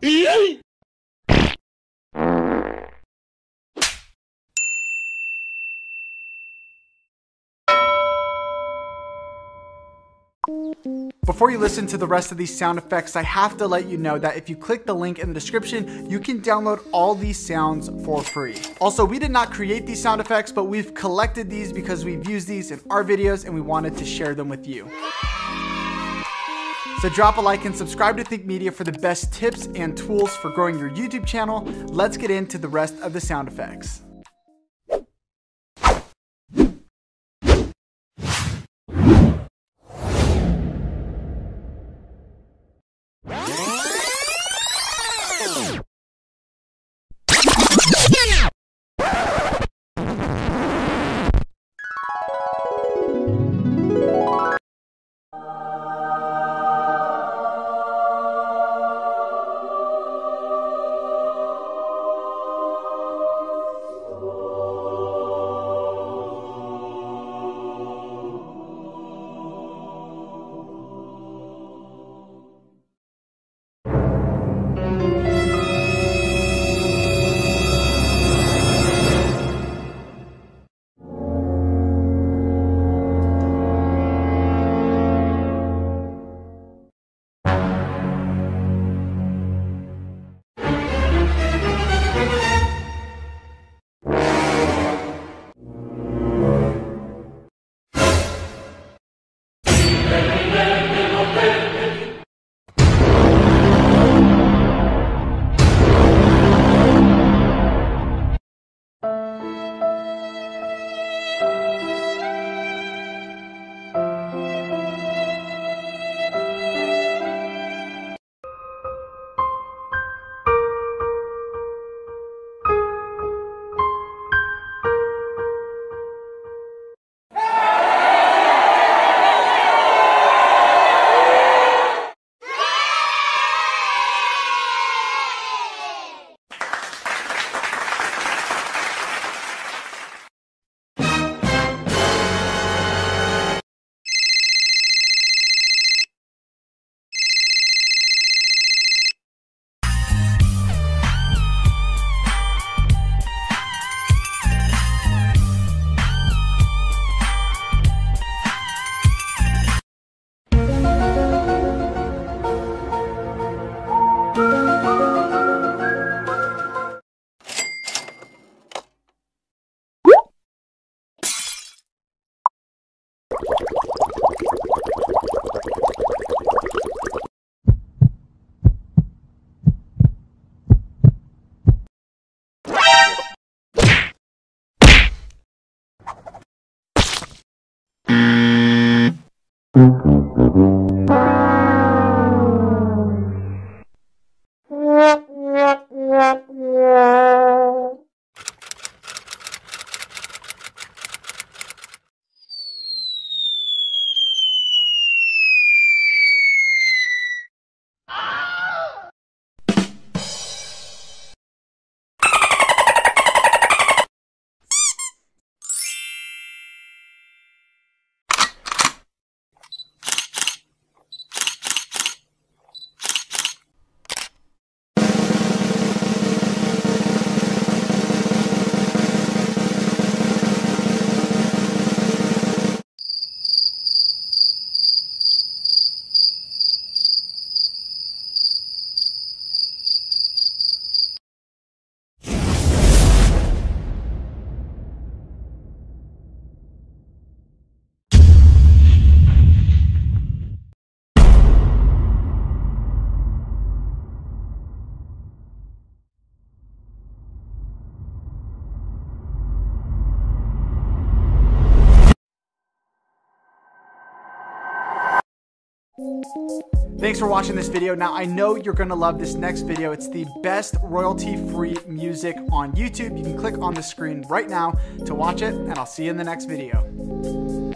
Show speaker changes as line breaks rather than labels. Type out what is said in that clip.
Before you listen to the rest of these sound effects, I have to let you know that if you click the link in the description, you can download all these sounds for free. Also, we did not create these sound effects, but we've collected these because we've used these in our videos and we wanted to share them with you. So drop a like and subscribe to Think Media for the best tips and tools for growing your YouTube channel. Let's get into the rest of the sound effects. Thanks for watching this video. Now, I know you're gonna love this next video. It's the best royalty-free music on YouTube. You can click on the screen right now to watch it, and I'll see you in the next video.